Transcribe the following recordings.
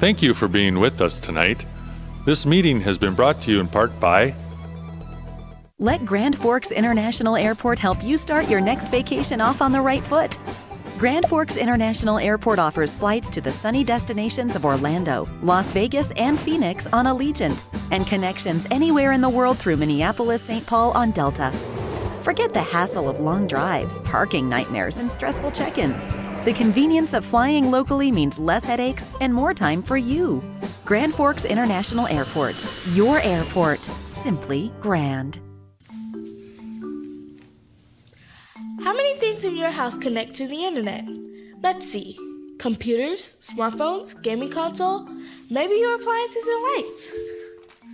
Thank you for being with us tonight. This meeting has been brought to you in part by Let Grand Forks International Airport help you start your next vacation off on the right foot. Grand Forks International Airport offers flights to the sunny destinations of Orlando, Las Vegas, and Phoenix on Allegiant, and connections anywhere in the world through Minneapolis-St. Paul on Delta. Forget the hassle of long drives, parking nightmares, and stressful check-ins. The convenience of flying locally means less headaches and more time for you. Grand Forks International Airport, your airport, simply grand. How many things in your house connect to the internet? Let's see. Computers, smartphones, gaming console, maybe your appliances and lights.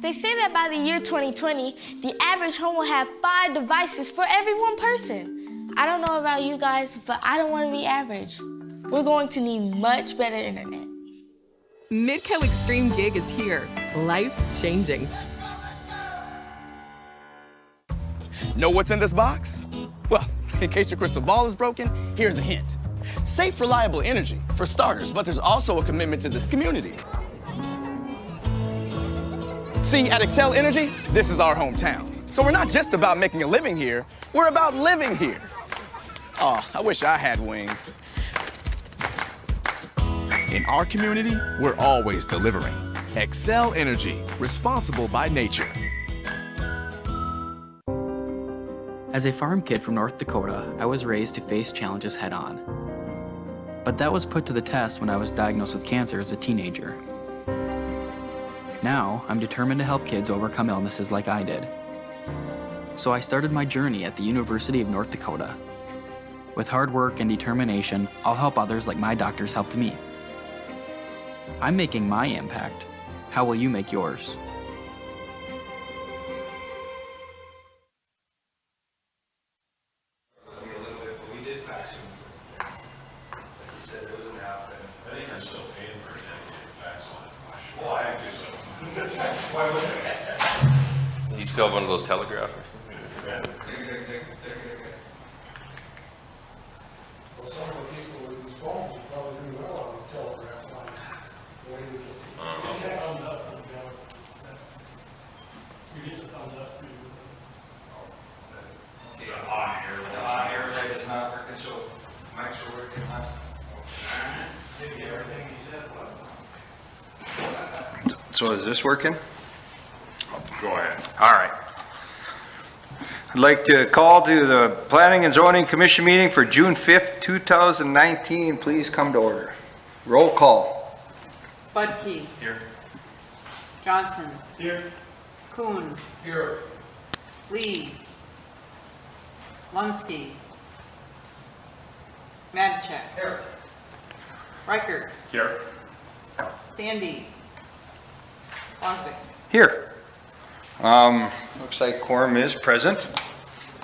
They say that by the year 2020, the average home will have 5 devices for every one person. I don't know about you guys, but I don't want to be average. We're going to need much better internet. Midco Extreme Gig is here. Life-changing. Know what's in this box? Well, in case your crystal ball is broken, here's a hint. Safe, reliable energy, for starters, but there's also a commitment to this community. See, at Xcel Energy, this is our hometown. So we're not just about making a living here, we're about living here. Oh, I wish I had wings. In our community, we're always delivering. Xcel Energy, responsible by nature. As a farm kid from North Dakota, I was raised to face challenges head-on. But that was put to the test when I was diagnosed with cancer as a teenager. Now, I'm determined to help kids overcome illnesses like I did. So I started my journey at the University of North Dakota. With hard work and determination, I'll help others like my doctors helped me. I'm making my impact. How will you make yours? You still have one of those telegraphers? Well, some of the people with these phones would probably do well on the telegraph line. On air tape is not working, so mics are working last. Maybe everything he said was. So is this working? Go ahead. All right. I'd like to call to the Planning and Zoning Commission meeting for June 5th, 2019. Please come to order. Roll call. Budke. Here. Johnson. Here. Kuhn. Here. Lee. Lunsky. Madchek. Here. Reichert. Here. Sandy. Boswick. Here. Looks like quorum is present.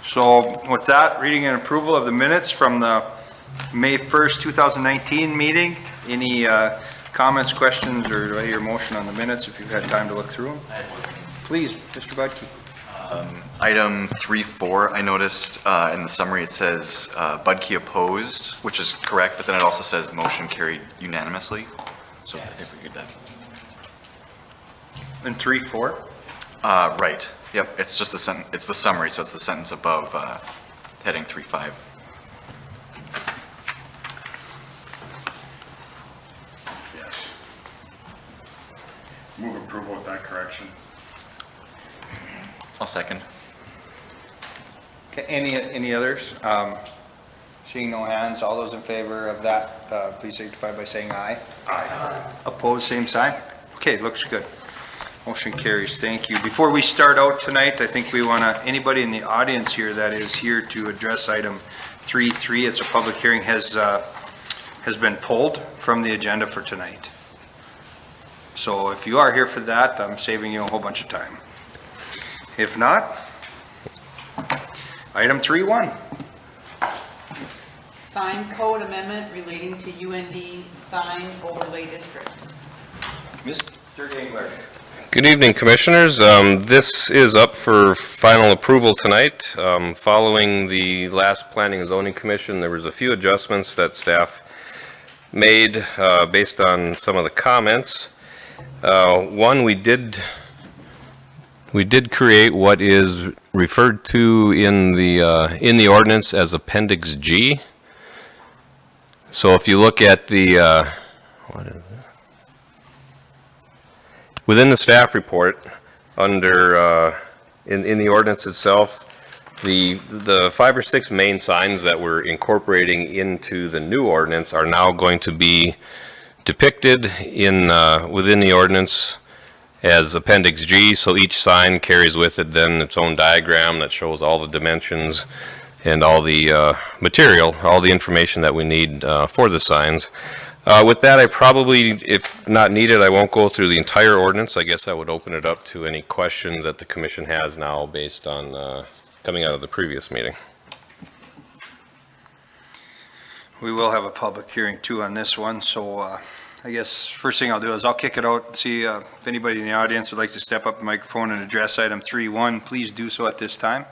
So with that, reading and approval of the minutes from the May 1st, 2019 meeting. Any comments, questions, or do I hear a motion on the minutes if you've had time to look through them? Please, Mr. Budke. Item 3.4, I noticed in the summary it says Budke opposed, which is correct, but then it also says motion carried unanimously. So I think we get that. And 3.4? Right. Yep. It's just the sentence. It's the summary, so it's the sentence above heading 3.5. Yes. Move approval with that correction. I'll second. Okay, any others? Seeing no hands, all those in favor of that, please signify by saying aye. Aye. Opposed, same sign? Okay, looks good. Motion carries, thank you. Before we start out tonight, I think we want to, anybody in the audience here that is here to address item 3.3, it's a public hearing, has been pulled from the agenda for tonight. So if you are here for that, I'm saving you a whole bunch of time. If not, item 3.1. Sign code amendment relating to UND sign overlay district. Mr. Dangler. Good evening, Commissioners. This is up for final approval tonight. Following the last Planning and Zoning Commission, there was a few adjustments that staff made based on some of the comments. One, we did create what is referred to in the ordinance as Appendix G. So if you look at the within the staff report, under in the ordinance itself, the 5 or 6 main signs that we're incorporating into the new ordinance are now going to be depicted in within the ordinance as Appendix G. So each sign carries with it then its own diagram that shows all the dimensions and all the material, all the information that we need for the signs. With that, I probably, if not needed, I won't go through the entire ordinance. I guess I would open it up to any questions that the commission has now based on coming out of the previous meeting. We will have a public hearing too on this one, so I guess first thing I'll do is I'll kick it out, see if anybody in the audience would like to step up to the microphone and address item 3.1. Please do so at this time.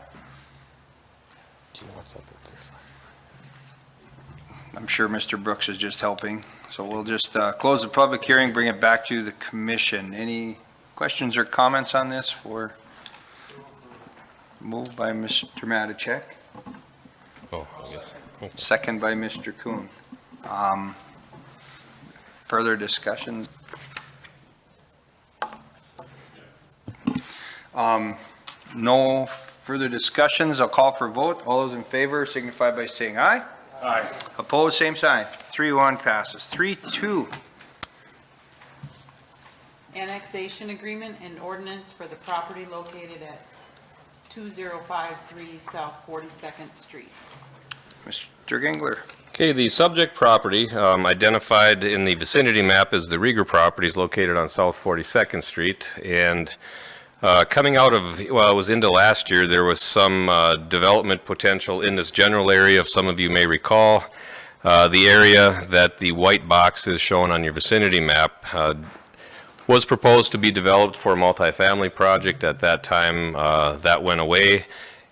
I'm sure Mr. Brooks is just helping, so we'll just close the public hearing, bring it back to the commission. Any questions or comments on this? For moved by Mr. Matichek. Oh, yes. Okay. Second by Mr. Kuhn. Further discussions? No further discussions. I'll call for a vote. All those in favor signify by saying aye. Aye. Opposed, same sign. 3-1 passes. 3-2. Annexation agreement and ordinance for the property located at 2053 South 42nd Street. Mr. Gingler. Okay, the subject property identified in the vicinity map is the Rieger properties located on South 42nd Street. And coming out of, well, it was into last year, there was some development potential in this general area. If some of you may recall, the area that the white box is shown on your vicinity map was proposed to be developed for a multifamily project. At that time, that went away.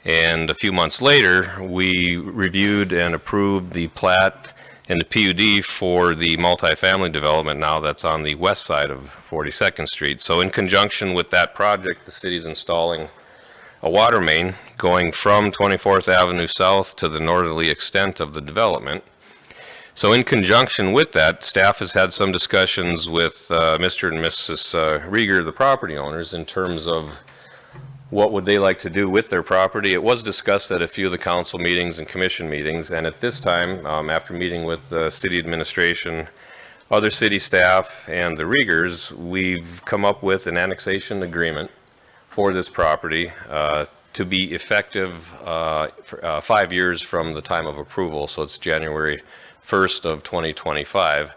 And a few months later, we reviewed and approved the plat and the PUD for the multifamily development now that's on the west side of 42nd Street. So in conjunction with that project, the city's installing a water main going from 24th Avenue South to the northerly extent of the development. So in conjunction with that, staff has had some discussions with Mr. and Mrs. Rieger, the property owners, in terms of what would they like to do with their property. It was discussed at a few of the council meetings and commission meetings, and at this time, after meeting with the city administration, other city staff, and the Riegers, we've come up with an annexation agreement for this property to be effective for 5 years from the time of approval, so it's January 1st of 2025.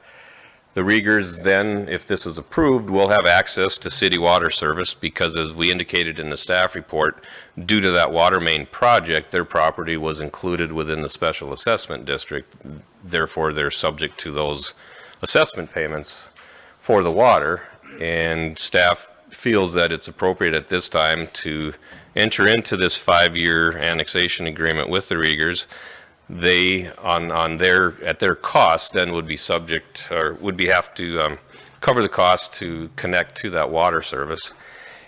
The Riegers then, if this is approved, will have access to city water service because, as we indicated in the staff report, due to that water main project, their property was included within the special assessment district. Therefore, they're subject to those assessment payments for the water, and staff feels that it's appropriate at this time to enter into this 5-year annexation agreement with the Riegers. They, at their cost, then would be subject, or would have to cover the cost to connect to that water service.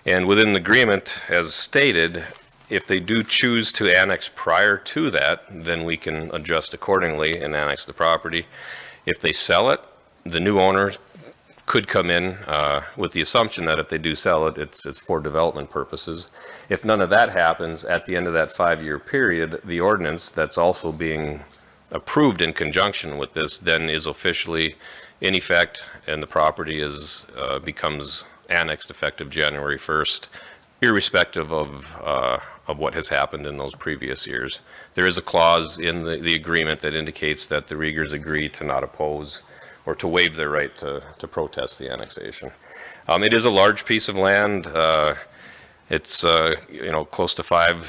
And within the agreement, as stated, if they do choose to annex prior to that, then we can adjust accordingly and annex the property. If they sell it, the new owner could come in with the assumption that if they do sell it, it's for development purposes. If none of that happens, at the end of that 5-year period, the ordinance that's also being approved in conjunction with this then is officially in effect, and the property is becomes annexed effective January 1st, irrespective of what has happened in those previous years. There is a clause in the agreement that indicates that the Riegers agree to not oppose or to waive their right to protest the annexation. It is a large piece of land. It's close to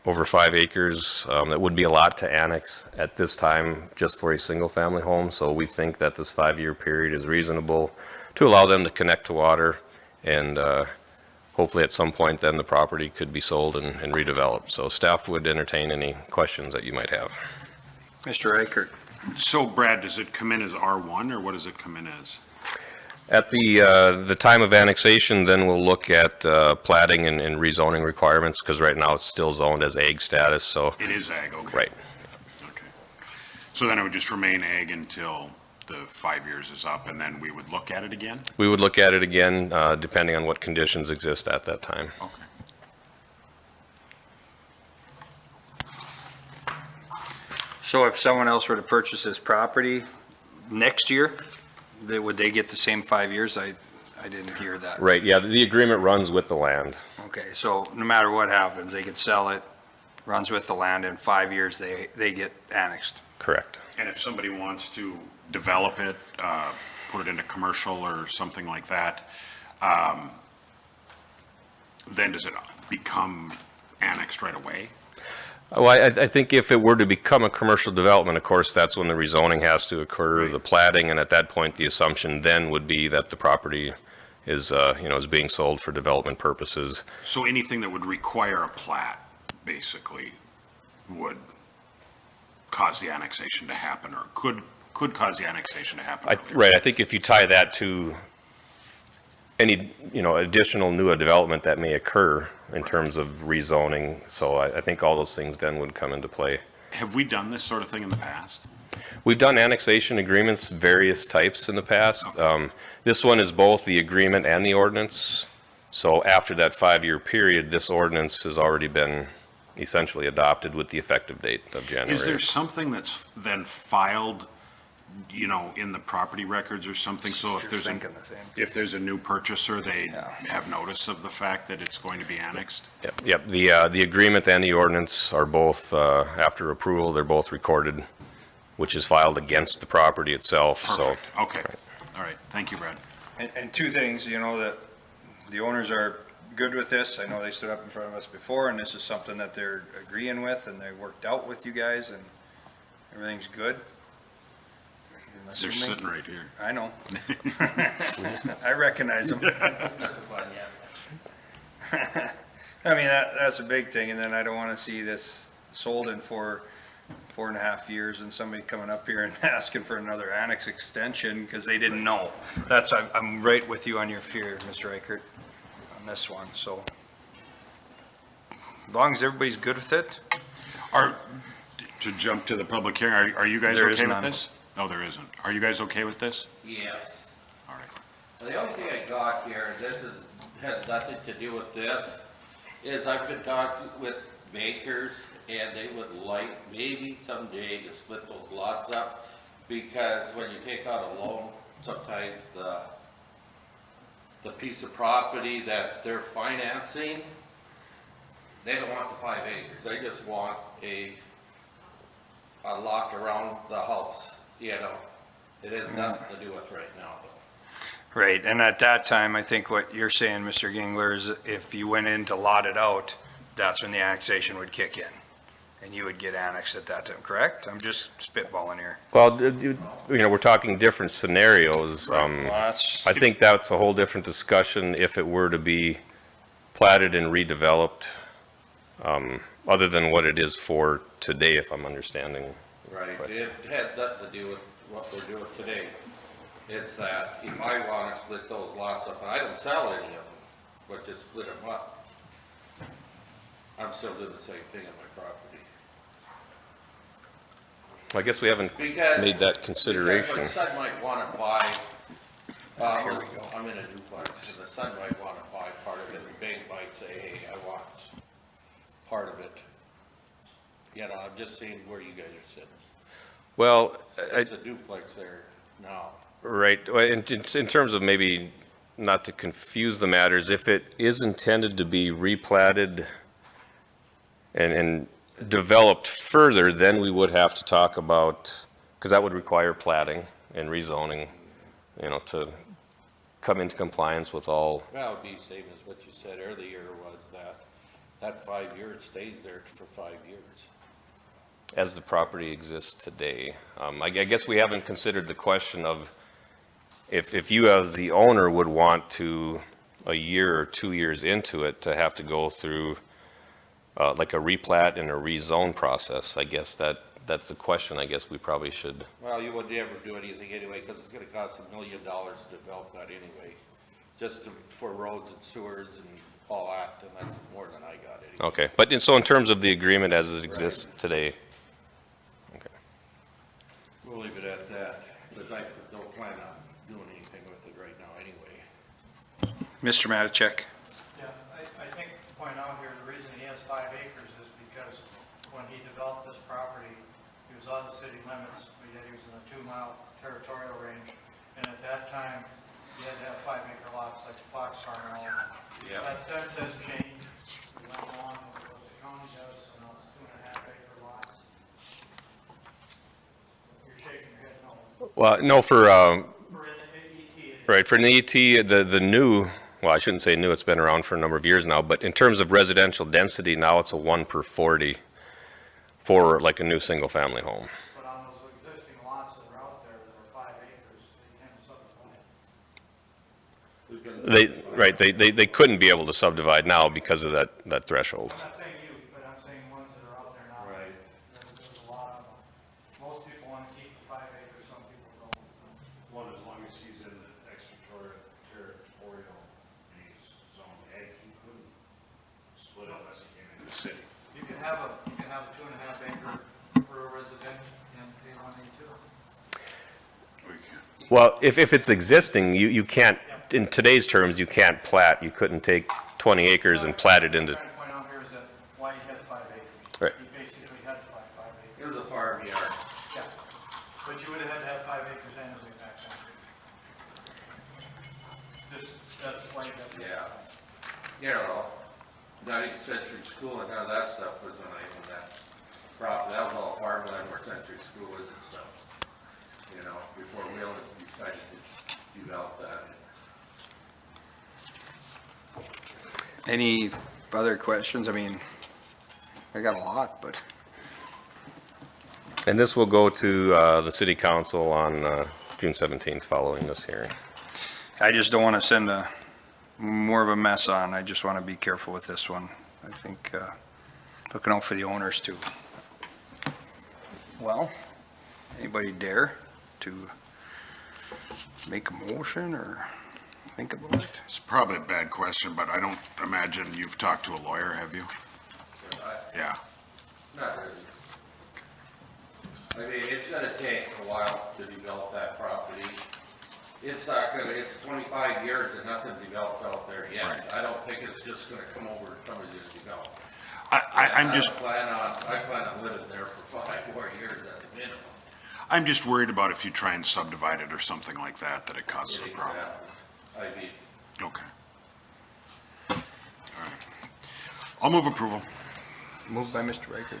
over 5 acres. That would be a lot to annex at this time just for a single family home. So we think that this 5-year period is reasonable to allow them to connect to water, and hopefully at some point then the property could be sold and redeveloped. So staff would entertain any questions that you might have. Mr. Eichert. So Brad, does it come in as R1 or what does it come in as? At the time of annexation, then we'll look at plating and rezoning requirements, because right now it's still zoned as ag status, so. It is ag, okay. Right. Okay. So then it would just remain ag until the 5 years is up, and then we would look at it again? We would look at it again, depending on what conditions exist at that time. Okay. So if someone else were to purchase this property next year, would they get the same 5 years? I didn't hear that. Right, yeah, the agreement runs with the land. Okay, so no matter what happens, they could sell it, runs with the land, in 5 years, they get annexed. Correct. And if somebody wants to develop it, put it into commercial or something like that, then does it become annexed right away? Well, I think if it were to become a commercial development, of course, that's when the rezoning has to occur, the plating, and at that point, the assumption then would be that the property is, is being sold for development purposes. So anything that would require a plat, basically, would cause the annexation to happen, or could cause the annexation to happen earlier. Right, I think if you tie that to any, additional new development that may occur in terms of rezoning, so I think all those things then would come into play. Have we done this sort of thing in the past? We've done annexation agreements, various types in the past. Okay. This one is both the agreement and the ordinance. So after that 5-year period, this ordinance has already been essentially adopted with the effective date of January. Is there something that's then filed, in the property records or something? So if there's a new purchaser, they have notice of the fact that it's going to be annexed? Yep. The agreement and the ordinance are both, after approval, they're both recorded, which is filed against the property itself. Perfect. So. Okay. All right. Thank you, Brad. And two things, that the owners are good with this. I know they stood up in front of us before, and this is something that they're agreeing with, and they worked out with you guys, and everything's good. They're sitting right here. I know. I recognize them. I mean, that's a big thing, and then I don't want to see this sold in 4.5 years and somebody coming up here and asking for another annex extension because they didn't know. I'm right with you on your fear, Mr. Reichert, on this one, so. As long as everybody's good with it. To jump to the public hearing, are you guys There okay is with none. this? No, there isn't. Are you guys okay with this? Yes. All right. The only thing I got here, has nothing to do with this, is I've been talking with bakers, and they would like maybe someday to split those lots up, because when you take out a loan, sometimes the piece of property that they're financing, they don't want the 5 acres. They just want a lot around the house. It has nothing to do with right now, though. Right, and at that time, I think what you're saying, Mr. Gingler, is if you went in to lot it out, that's when the annexation would kick in, and you would get annexed at that time, correct? I'm just spitballing here. Well, we're talking different scenarios. Well, I think that's a whole different discussion if it were to be platted and redeveloped, other than what it is for today, if I'm understanding. Right, it has nothing to do with what we're doing today. It's that if I want to split those lots up, and I don't sell any of them, but just split them up, I'm still doing the same thing on my property. I guess we haven't made that consideration. Because my son might want to buy, I'm in a duplex, and the son might want to buy part of it, and the bank might say, hey, I want part of it. I'm just seeing where you guys are sitting. Well, It's a duplex there now. right. In terms of maybe not to confuse the matters, if it is intended to be replatted and developed further, then we would have to talk about, because that would require platting and rezoning, to come into compliance with all. Well, it would be the same as what you said earlier, was that 5 years stays there for 5 years. As the property exists today. I guess we haven't considered the question of if you as the owner would want to, a year or 2 years into it, to have to go through like a replat and a rezone process. I guess that that's a question I guess we probably should. Well, you would never do anything anyway, because it's gonna cost $1 million to develop that anyway. Just for roads and sewers and all that, and that's more than I got anyway. Okay, but so in terms of the agreement as it exists today, We'll leave it at that, because I don't plan on doing anything with it right now anyway. Mr. Matichek. Yeah, I think to point out here, the reason he has 5 acres is because when he developed this property, he was on the city limits, but yet he was in a 2-mile territorial range. And at that time, you had to have 5-acre lots like Fox Farm and all that. Yeah. That sense has changed. We went along with what the county does, and now it's 2.5-acre lots. You're shaking your head no. well, no, for For an ET, right, for an ET, the new, well, I shouldn't say new, it's been around for a number of years now, but in terms of residential density, now it's a 1 per 40 for like a new single-family home. but on those existing lots that are out there that are 5 acres, they can't subdivide. Right, they couldn't be able to subdivide now because of that threshold. I'm not saying you, but I'm saying ones that are out there now. Right. There's a lot of them. Most people want to keep the 5 acres, some people don't. Well, as long as he's in the extraterritorial, and he's zone ag, he couldn't split unless he came into the city. You can have a 2.5 acre rural resident in A1A2. We can't. Well, if it's existing, you can't, in today's terms, you can't plat. You couldn't take 20 acres and plat it into, What I'm trying to point out here is that why he had 5 acres. Right. He basically had 5 acres. It was a farm yard. Yeah, but you would have had to have 5 acres anyway back then. That's why you got. Yeah. You know, 19th century school and none of that stuff was when I owned that property. That was all farmland where century school is and stuff. You know, before we decided to develop that. Any other questions? I mean, I got a lot, but and this will go to the city council on June 17th following this hearing. I just don't want to send more of a mess on. I just want to be careful with this one. I think looking out for the owners too. Well, anybody dare to make a motion or think about it? It's probably a bad question, but I don't imagine you've talked to a lawyer, have you? Yeah. Not really. I mean, it's gonna take a while to develop that property. It's not gonna, it's 25 years and nothing developed out there yet. Right. I don't think it's just gonna come over and somebody just develop. I'm just, I plan on living there for 5 more years at the minimum. I'm just worried about if you try and subdivide it or something like that, that it causes a Getting problem. that. I mean, Okay. All right. I'll move approval. Moved by Mr. Riker,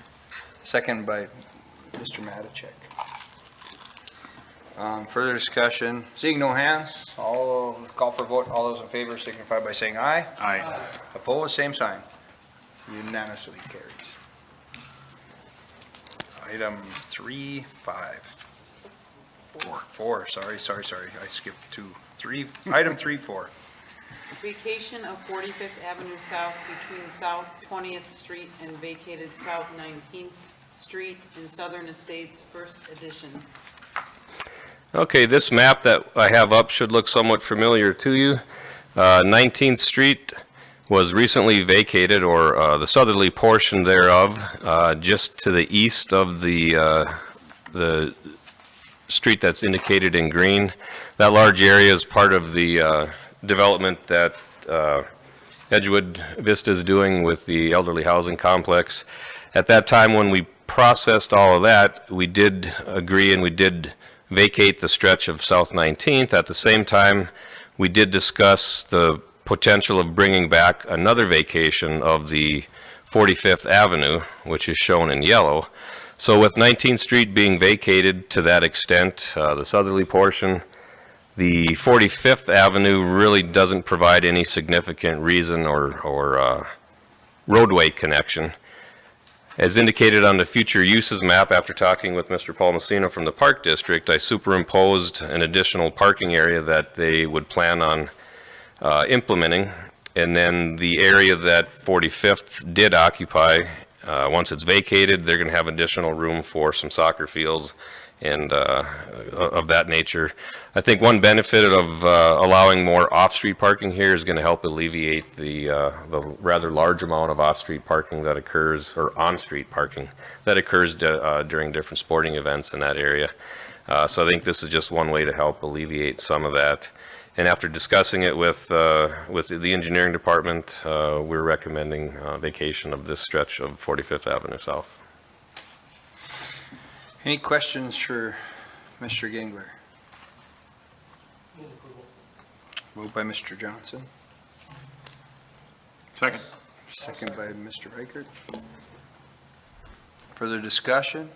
second by Mr. Matichek. Further discussion, seeing no hands, call for vote. All those in favor signify by saying aye. Aye. Opposed, same sign. Unanimously carries. Item 3-5. 4, sorry, I skipped 2. Item 3-4. Vacation of 45th Avenue South between South 20th Street and vacated South 19th Street in Southern Estates, First Edition. Okay, this map that I have up should look somewhat familiar to you. 19th Street was recently vacated, or the southerly portion thereof, just to the east of the street that's indicated in green. That large area is part of the development that Edgewood Vista is doing with the elderly housing complex. At that time, when we processed all of that, we did agree and we did vacate the stretch of South 19th. At the same time, we did discuss the potential of bringing back another vacation of the 45th Avenue, which is shown in yellow. So with 19th Street being vacated to that extent, the southerly portion, the 45th Avenue really doesn't provide any significant reason or roadway connection. As indicated on the future uses map, after talking with Mr. Paul Messina from the Park District, I superimposed an additional parking area that they would plan on implementing. And then the area that 45th did occupy Once it's vacated, they're going to have additional room for some soccer fields and of that nature. I think one benefit of allowing more off-street parking here is going to help alleviate the rather large amount of off-street parking that occurs, or on-street parking that occurs during different sporting events in that area. So I think this is just one way to help alleviate some of that. And after discussing it with the engineering department, we're recommending vacation of this stretch of 45th Avenue South. Any questions for Mr. Gingler? Moved by Mr. Johnson. Second. Second by Mr. Reichert. Further discussion?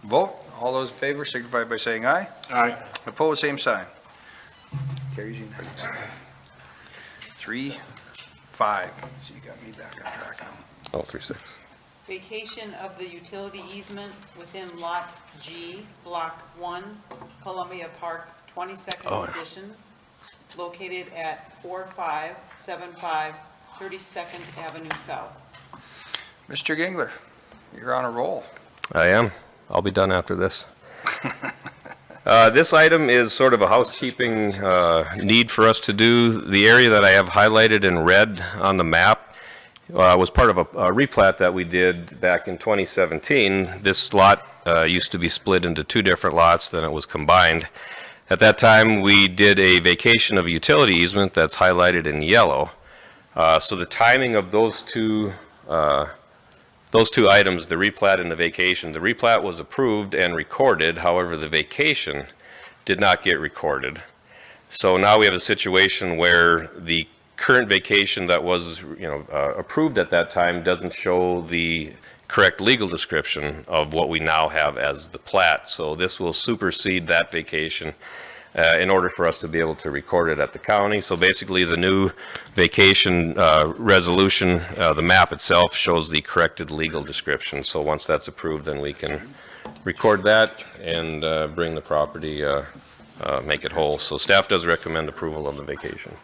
Vote. All those in favor signify by saying aye. Aye. Opposed, same sign. Carries unanimously. 3-5. So you got me back on track now. 3-6. Vacation of the utility easement within Lot G, Block 1, Columbia Park, 22nd Edition, located at 4575 32nd Avenue South. Mr. Gingler, you're on a roll. I am. I'll be done after this. This item is sort of a housekeeping need for us to do. The area that I have highlighted in red on the map was part of a replat that we did back in 2017. This lot used to be split into two different lots, then it was combined. At that time, we did a vacation of a utility easement that's highlighted in yellow. So the timing of those two items, the replat and the vacation, the replat was approved and recorded. However, the vacation did not get recorded. So now we have a situation where the current vacation that was, approved at that time doesn't show the correct legal description of what we now have as the plat. So this will supersede that vacation in order for us to be able to record it at the county. So basically the new vacation resolution, the map itself shows the corrected legal description. So once that's approved, then we can record that and bring the property, make it whole. So staff does recommend approval of the vacation.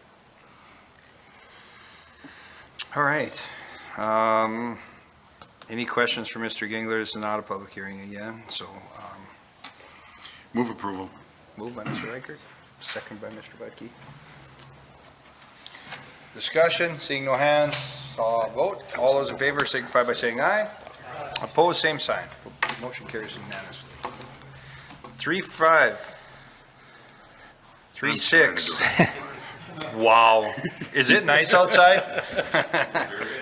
All right. Any questions for Mr. Gingler? This is not a public hearing again, so. Move approval. Moved by Mr. Reichert, second by Mr. Budke. Discussion, seeing no hands, vote. All those in favor signify by saying aye. Opposed, same sign. Motion carries unanimously. 3-5. 3-6. Wow. Is it nice outside?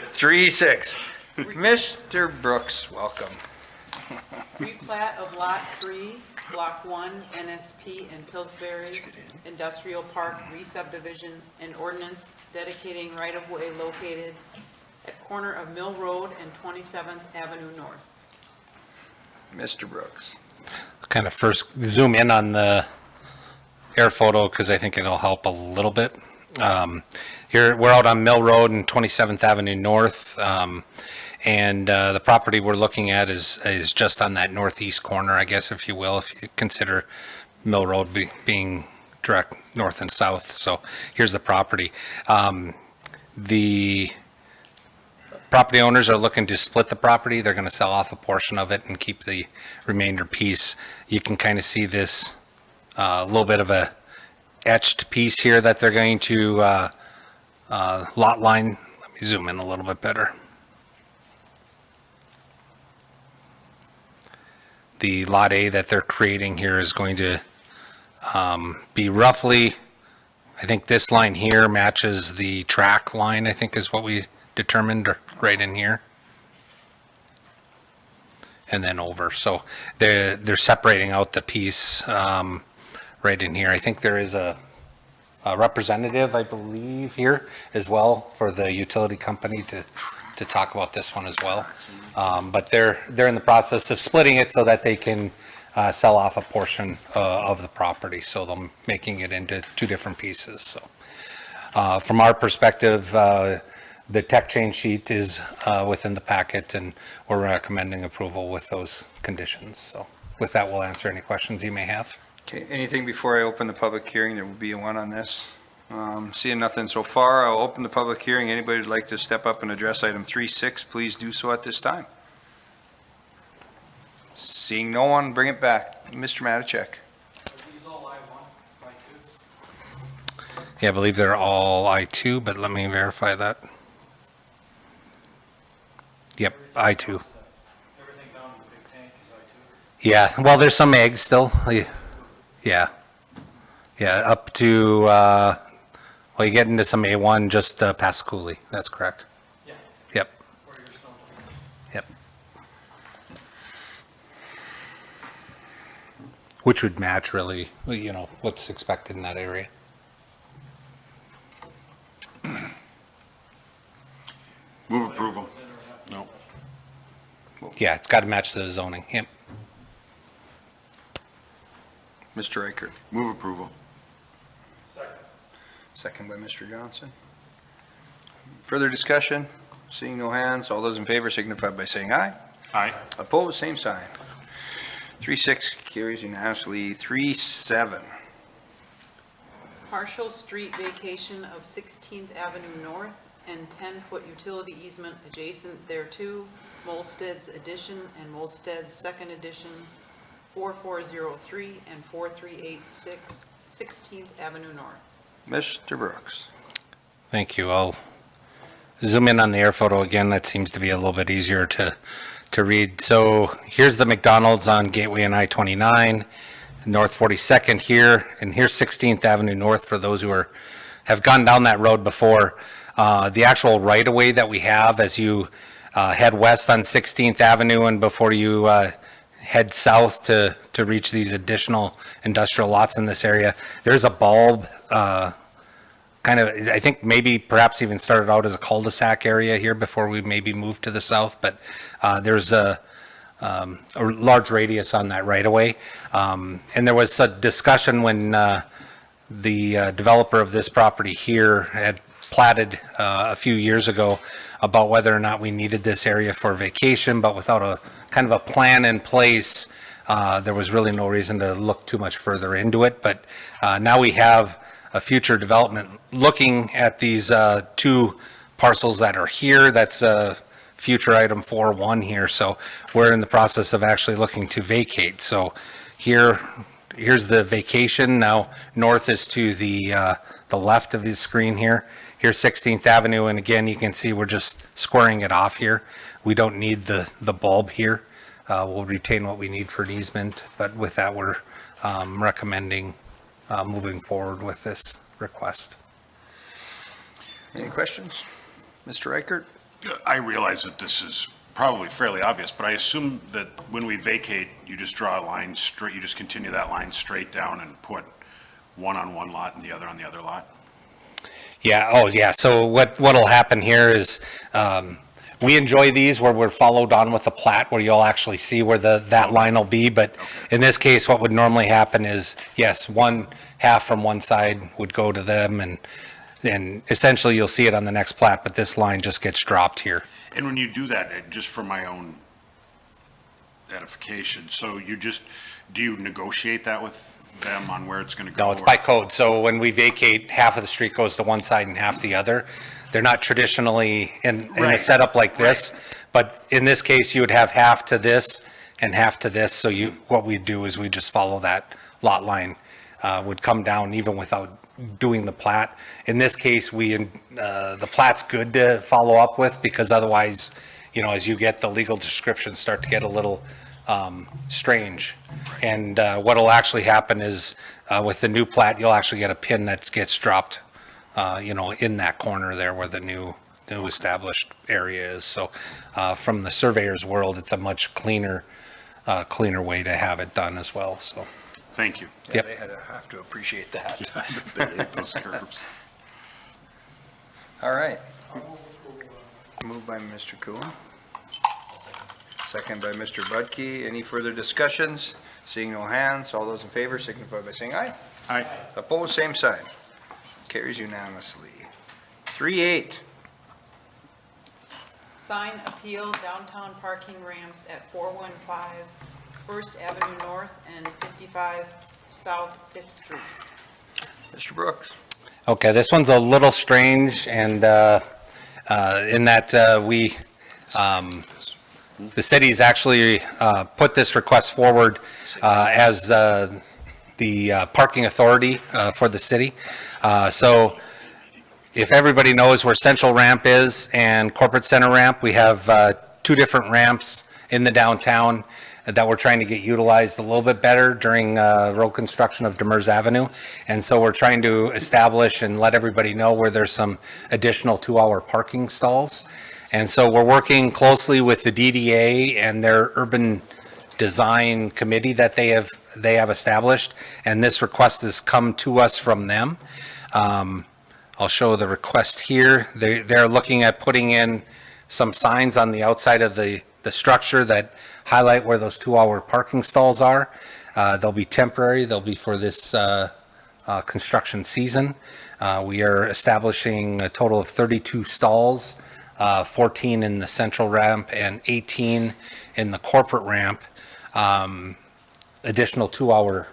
3-6. Mr. Brooks, welcome. Replat of Lot 3, Block 1, NSP and Pillsbury Industrial Park re-subdivision and ordinance dedicating right-of-way located at corner of Mill Road and 27th Avenue North. Mr. Brooks. Kind of first zoom in on the air photo because I think it'll help a little bit. Here we're out on Mill Road and 27th Avenue North, and the property we're looking at is just on that northeast corner, I guess, if you will, if you consider Mill Road being direct north and south. So here's the property. The property owners are looking to split the property. They're going to sell off a portion of it and keep the remainder piece. You can kind of see this little bit of a etched piece here that they're going to lot line. Let me zoom in a little bit better. The lot A that they're creating here is going to be roughly, I think this line here matches the track line, I think is what we determined right in here. And then over. So they're separating out the piece right in here. I think there is a representative, I believe, here as well for the utility company to talk about this one as well. But they're in the process of splitting it so that they can sell off a portion of the property. So they're making it into two different pieces. So from our perspective, the tech change sheet is within the packet and we're recommending approval with those conditions. So with that, we'll answer any questions you may have. Okay, anything before I open the public hearing? There will be one on this. Seeing nothing so far, I'll open the public hearing. Anybody would like to step up and address item 3.6, please do so at this time. Seeing no one, bring it back. Mr. Matichak. Yeah, I believe they're all I2, but let me verify that. Yep, I2. Yeah, well, there's some eggs still. Yeah. Yeah, up to, well, you get into some A1 just past Cooley. That's correct. Yeah. Yep. Yep. Which would match really, you know, what's expected in that area. Move approval. No. Yeah, it's got to match the zoning. Yep. Mr. Reichert. Move approval. Second by Mr. Johnson. Further discussion? Seeing no hands, all those in favor signify by saying aye. Aye. Opposed, same sign. 3.6 carries unanimously. 3.7. Partial street vacation of 16th Avenue North and 10-foot utility easement adjacent thereto, Molsted's Addition and Molsted's Second Edition, 4403 and 4386, 16th Avenue North. Mr. Brooks. Thank you. I'll zoom in on the air photo again. That seems to be a little bit easier to read. So here's the McDonald's on Gateway and I-29, North 42nd here, and here's 16th Avenue North for those who have gone down that road before. The actual right-of-way that we have as you head west on 16th Avenue and before you head south to reach these additional industrial lots in this area, there's a bulb kind of, I think maybe perhaps even started out as a cul-de-sac area here before we maybe moved to the south, but there's a large radius on that right-of-way. And there was a discussion when the developer of this property here had platted a few years ago about whether or not we needed this area for vacation, but without a kind of a plan in place, there was really no reason to look too much further into it. But now we have a future development looking at these two parcels that are here. That's future item 4.1 here. So we're in the process of actually looking to vacate. So here's the vacation. Now north is to the left of the screen here. Here's 16th Avenue, and again, you can see we're just squaring it off here. We don't need the bulb here. We'll retain what we need for an easement, but with that, we're recommending moving forward with this request. Any questions? Mr. Reichert? I realize that this is probably fairly obvious, but I assume that when we vacate, you just draw a line straight, you just continue that line straight down and put one on one lot and the other on the other lot? Yeah, oh yeah, so what'll happen here is we enjoy these where we're followed on with a plat where you'll actually see where that line will be, but in this case, what would normally happen is, yes, one half from one side would go to them, and essentially you'll see it on the next plat, but this line just gets dropped here. And when you do that, just for my own edification, so do you negotiate that with them on where it's going to go? No, it's by code. So when we vacate, half of the street goes to one side and half the other. They're not traditionally in a setup like this, but in this case, you would have half to this and half to this. So what we do is we just follow that lot line, would come down even without doing the plat. In this case, the plat's good to follow up with, because otherwise, you know, as you get the legal descriptions start to get a little strange. And what'll actually happen is with the new plat, you'll actually get a pin that gets dropped, you know, in that corner there where the new established area is. So from the surveyor's world, it's a much cleaner way to have it done as well. So thank you. Yeah, they have to appreciate that. They hate those curbs. All right. Moved by Mr. Coon. Second by Mr. Budke. Any further discussions? Seeing no hands, all those in favor signify by saying aye. Aye. Opposed, same sign. Carries unanimously. 3.8. Sign appeal downtown parking ramps at 415 First Avenue North and 55 South 5th Street. Mr. Brooks. Okay, this one's a little strange, and in that the city's actually put this request forward as the parking authority for the city. So if everybody knows where Central Ramp is and Corporate Center Ramp, we have 2 different ramps in the downtown that we're trying to get utilized a little bit better during road construction of Demers Avenue. And so we're trying to establish and let everybody know where there's some additional 2-hour parking stalls. And so we're working closely with the DDA and their urban design committee that they have established. And this request has come to us from them. I'll show the request here. They're looking at putting in some signs on the outside of the structure that highlight where those 2-hour parking stalls are. They'll be temporary. They'll be for this construction season. We are establishing a total of 32 stalls, 14 in the central ramp and 18 in the corporate ramp. Additional 2-hour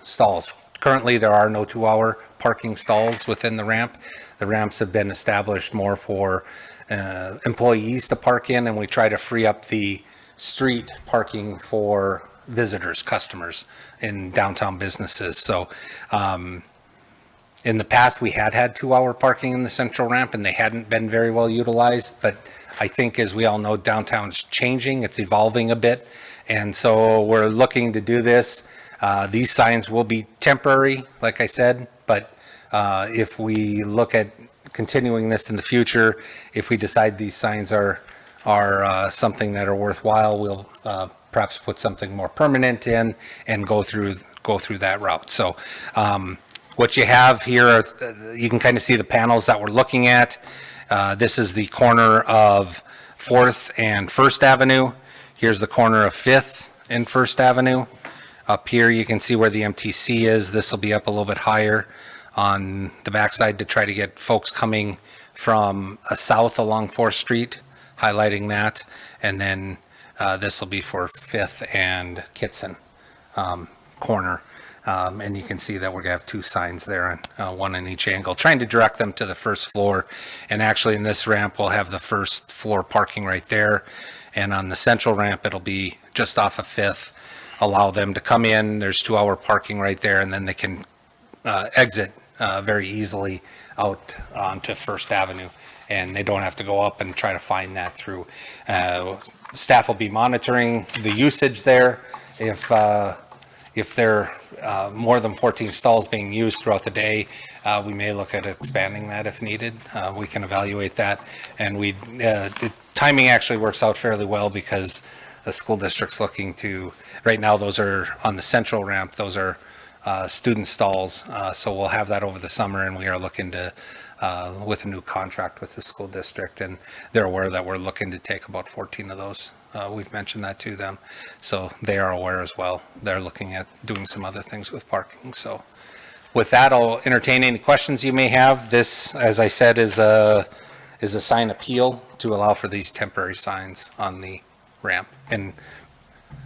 stalls. Currently, there are no 2-hour parking stalls within the ramp. The ramps have been established more for employees to park in, and we try to free up the street parking for visitors, customers in downtown businesses. So in the past, we had 2-hour parking in the central ramp, and they hadn't been very well utilized. But I think, as we all know, downtown's changing. It's evolving a bit. And so we're looking to do this. These signs will be temporary, like I said, but if we look at continuing this in the future, if we decide these signs are something that are worthwhile, we'll perhaps put something more permanent in and go through that route. So what you have here, you can kind of see the panels that we're looking at. This is the corner of 4th and 1st Avenue. Here's the corner of 5th and 1st Avenue. Up here, you can see where the MTC is. This will be up a little bit higher on the backside to try to get folks coming from south along 4th Street, highlighting that. And then this will be for 5th and Kitson corner. And you can see that we're going to have 2 signs there, one in each angle, trying to direct them to the first floor. And actually in this ramp, we'll have the first floor parking right there. And on the central ramp, it'll be just off of 5th. Allow them to come in. There's 2-hour parking right there, and then they can exit very easily out onto 1st Avenue. And they don't have to go up and try to find that through. Staff will be monitoring the usage there. If there are more than 14 stalls being used throughout the day, we may look at expanding that if needed. We can evaluate that. And the timing actually works out fairly well because the school district's looking to, right now those are on the central ramp, those are student stalls. So we'll have that over the summer, and we are looking to, with a new contract with the school district, and they're aware that we're looking to take about 14 of those. We've mentioned that to them, so they are aware as well. They're looking at doing some other things with parking. So with that, I'll entertain any questions you may have. This, as I said, is a sign appeal to allow for these temporary signs on the ramp. And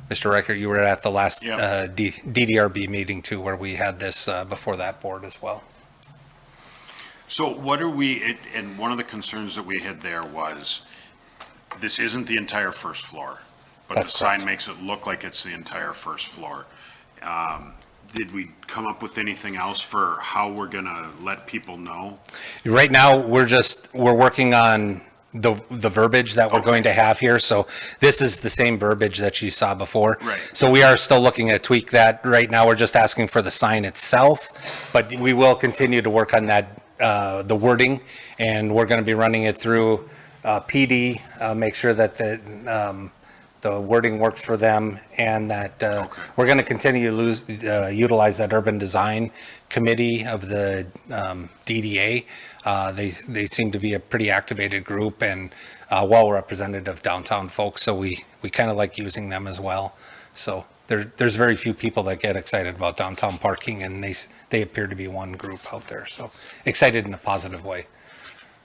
Mr. Reichert, you were at the last DDRB meeting too, where we had this before that board as well. So what are we, and one of the concerns that we had there was, this isn't the entire first floor, but the sign makes it look like it's the entire first floor. Did we come up with anything else for how we're gonna let people know? Right now, we're working on the verbiage that we're going to have here. So this is the same verbiage that you saw before. Right. So we are still looking at tweak that. Right now, we're just asking for the sign itself, but we will continue to work on that, the wording, and we're going to be running it through PD, make sure that the wording works for them, and that we're going to continue to utilize that urban design committee of the DDA. They seem to be a pretty activated group and well representative of downtown folks, so we kind of like using them as well. So there's very few people that get excited about downtown parking, and they appear to be one group out there. So excited in a positive way.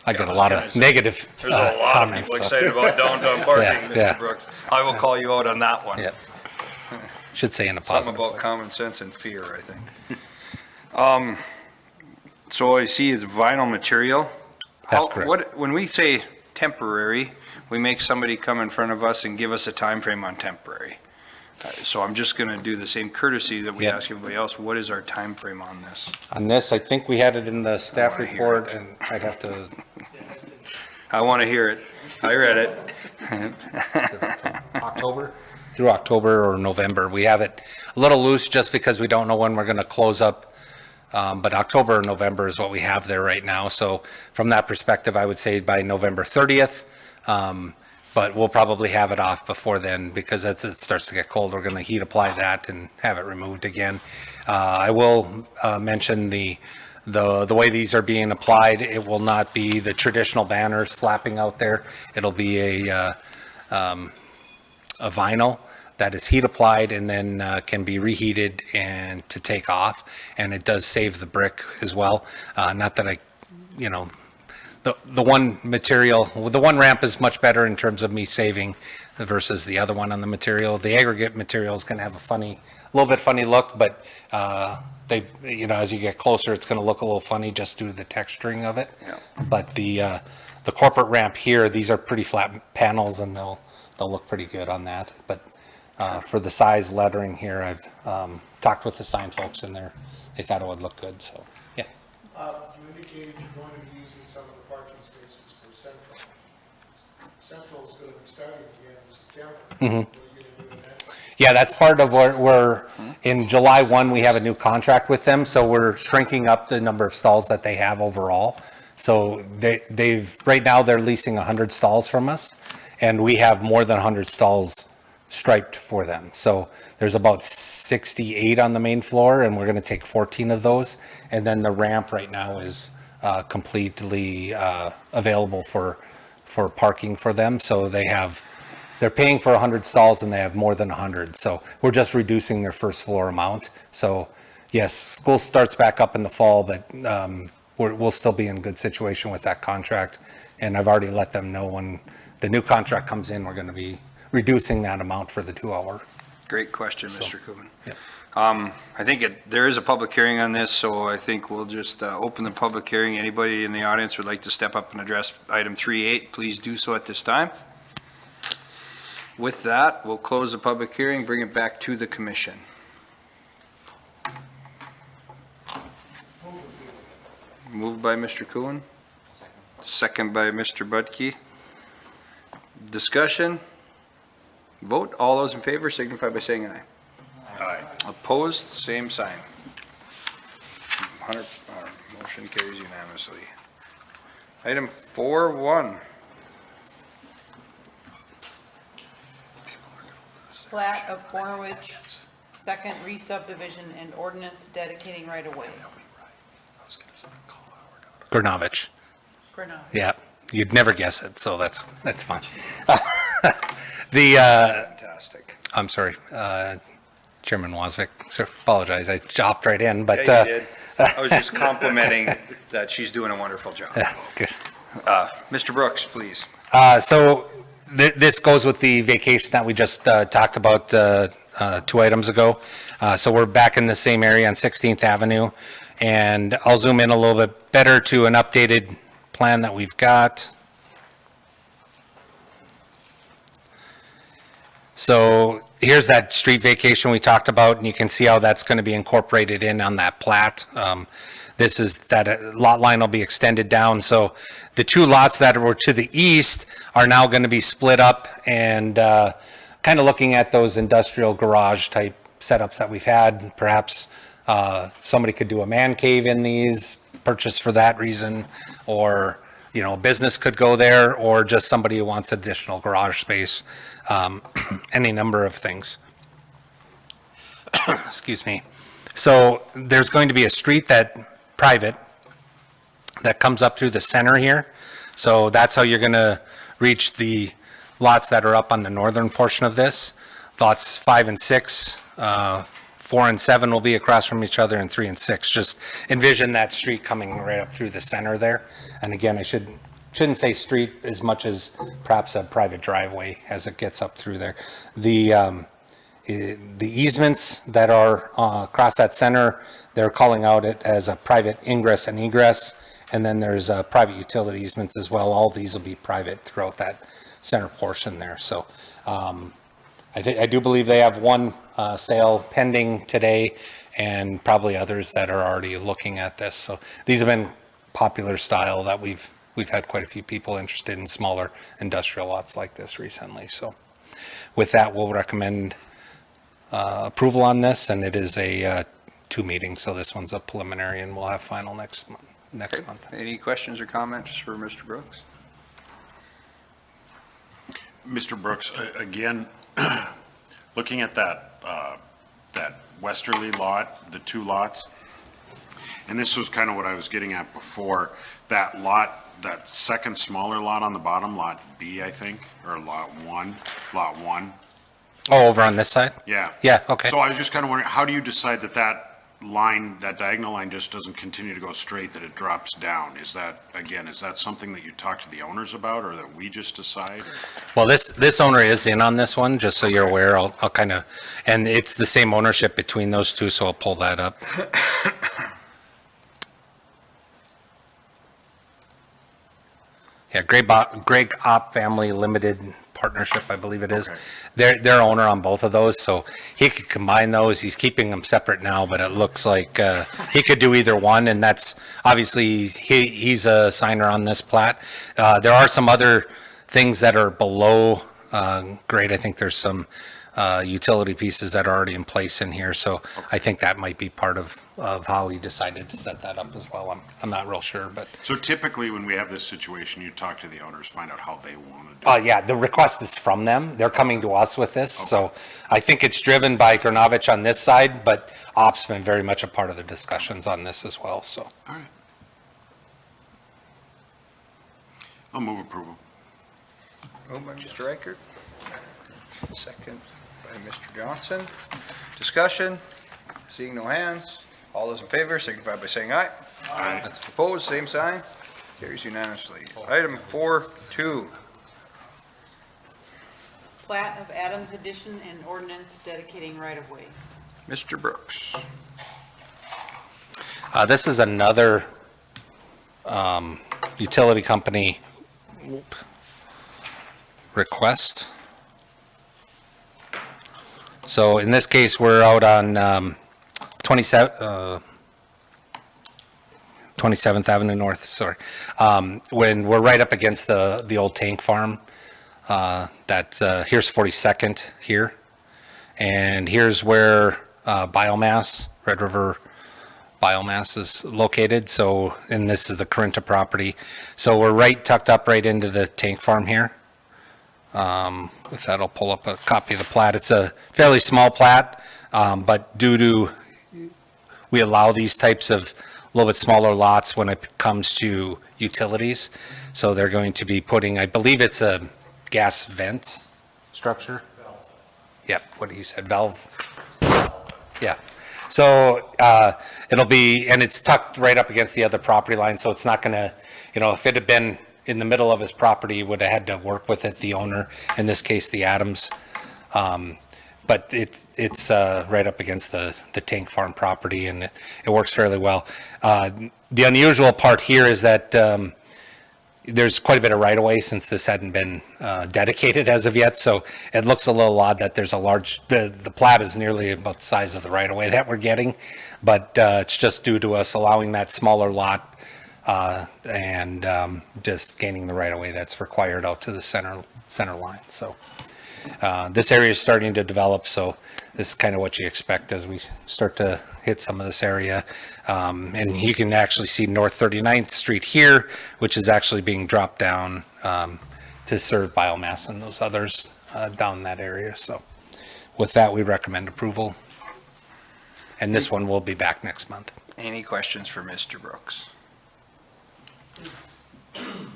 I get a lot of negative There's a lot comments, of people so. excited about downtown parking, Mr. Yeah. Brooks. I will call you out on that one. Yeah. Should say in a Something positive about way. common sense and fear, I think. So I see it's vinyl material. That's correct. When we say temporary, we make somebody come in front of us and give us a time frame on temporary. So I'm just gonna do the same courtesy that we ask everybody else. What is our time frame on this? On this, I think we had it in the staff report, and I'd have to. I want to hear it. I read it. October? Through October or November. We have it a little loose just because we don't know when we're going to close up. But October or November is what we have there right now. So from that perspective, I would say by November 30th. But we'll probably have it off before then, because as it starts to get cold, we're going to heat apply that and have it removed again. I will mention the way these are being applied. It will not be the traditional banners flapping out there. It'll be a vinyl that is heat applied and then can be reheated and to take off. And it does save the brick as well. Not that the one material, the one ramp is much better in terms of me saving versus the other one on the material. The aggregate material is going to have a little bit funny look, but as you get closer, it's going to look a little funny just due to the texturing of it. Yeah. But the corporate ramp here, these are pretty flat panels, and they'll look pretty good on that. But for the size lettering here, I've talked with the sign folks, and they thought it would look good. So yeah. You indicated you're going to be using some of the parking spaces for Central. Central is going to be starting again in September. Mm-hmm. What are you going to do with that? Yeah, that's part of what we're in July 1, we have a new contract with them. So we're shrinking up the number of stalls that they have overall. So right now they're leasing 100 stalls from us, and we have more than 100 stalls striped for them. So there's about 68 on the main floor, and we're going to take 14 of those. And then the ramp right now is completely available for parking for them. So they're paying for 100 stalls, and they have more than 100. So we're just reducing their first floor amount. So yes, school starts back up in the fall, but we'll still be in good situation with that contract. And I've already let them know when the new contract comes in, we're going to be reducing that amount for the 2 hour. Great question, Mr. Kuhn. Yeah. I think there is a public hearing on this, so I think we'll just open the public hearing. Anybody in the audience would like to step up and address item 3.8, please do so at this time. With that, we'll close the public hearing, bring it back to the commission. Moved by Mr. Kuhn. Second by Mr. Budke. Discussion. Vote. All those in favor signify by saying aye. Aye. Opposed, same sign. Motion carries unanimously. Item 4.1. Plat of Cornwich, second re-subdivision and ordinance dedicating right-of-way. Granovich. Yeah, you'd never guess it, so that's fine. Fantastic. I'm sorry, Chairman Wasvik, sir, apologize, I chopped right in, but. Yeah, you did. I was just complimenting that she's doing a wonderful job. Yeah, good. Mr. Brooks, please. So this goes with the vacation that we just talked about 2 items ago. So we're back in the same area on 16th Avenue, and I'll zoom in a little bit better to an updated plan that we've got. So here's that street vacation we talked about, and you can see how that's going to be incorporated in on that plat. This is that lot line will be extended down. So the 2 lots that were to the east are now going to be split up, and kind of looking at those industrial garage type setups that we've had. Perhaps somebody could do a man cave in these, purchase for that reason, or a business could go there, or just somebody who wants additional garage space. Any number of things. Excuse me. So there's going to be a street private that comes up through the center here. So that's how you're going to reach the lots that are up on the northern portion of this. Lots 5 and 6, 4 and 7 will be across from each other, and 3 and 6. Just envision that street coming right up through the center there. And again, I shouldn't say street as much as perhaps a private driveway as it gets up through there. The easements that are across that center, they're calling out it as a private ingress and egress, and then there's private utility easements as well. All these will be private throughout that center portion there. So I do believe they have one sale pending today, and probably others that are already looking at this. So these have been popular style that we've had quite a few people interested in smaller industrial lots like this recently. So with that, we'll recommend approval on this, and it is a 2 meeting. So this one's a preliminary, and we'll have final next month. Any questions or comments for Mr. Brooks? Mr. Brooks, again, looking at that westerly lot, the 2 lots, and this was kind of what I was getting at before, that lot, that second smaller lot on the bottom, lot B, I think, or lot 1. Oh, over on this side? Yeah. Yeah, okay. So I was just kind of wondering, how do you decide that line, that diagonal line just doesn't continue to go straight, that it drops down? Is that something that you talk to the owners about, or that we just decide? Well, this owner is in on this one, just so you're aware. I'll kind of, and it's the same ownership between those two, so I'll pull that up. Yeah, Greg Opp Family Limited Partnership, I believe it is. Okay. They're owner on both of those, so he could combine those. He's keeping them separate now, but it looks like he could do either one, and that's obviously he's a signer on this plat. There are some other things that are below grade. I think there's some utility pieces that are already in place in here, so I think that might be part of how he decided to set that up as well. I'm not real sure, but So typically, when we have this situation, you talk to the owners, find out how they want to do it. yeah, the request is from them. They're coming to us with this, so I think it's driven by Granovich on this side, but Opp's been very much a part of the discussions on this as well. So All right. I'll move approval. Moved by Mr. Reichert. Second by Mr. Johnson. Discussion? Seeing no hands. All those in favor signify by saying aye. Aye. That's opposed, same sign. Carries unanimously. Item 4.2. Plat of Adams Addition and ordinance dedicating right-of-way. Mr. Brooks. this is another utility company request. So in this case, we're out on 27th Avenue North, sorry. When we're right up against the old tank farm, here's 42nd here. And here's where biomass, Red River Biomass is located. So, and this is the Corinta property. So we're right tucked up right into the tank farm here. With that, I'll pull up a copy of the plat. It's a fairly small plat, but due to, we allow these types of a little bit smaller lots when it comes to utilities. So they're going to be putting, I believe it's a gas vent structure. Yep, what he said, valve. Yeah. So it'll be, and it's tucked right up against the other property line, so it's not gonna, if it had been in the middle of his property, he would have had to work with it, the owner, in this case, the Adams. But it's right up against the tank farm property, and it works fairly well. The unusual part here is that there's quite a bit of right-of-way since this hadn't been dedicated as of yet, so it looks a little odd that there's a large, the plat is nearly about the size of the right-of-way that we're getting, but it's just due to us allowing that smaller lot and just gaining the right-of-way that's required out to the center line. So this area is starting to develop, so this is kind of what you expect as we start to hit some of this area. And you can actually see North 39th Street here, which is actually being dropped down to serve biomass and those others down in that area. So with that, we recommend approval. And this one will be back next month. Any questions for Mr. Brooks?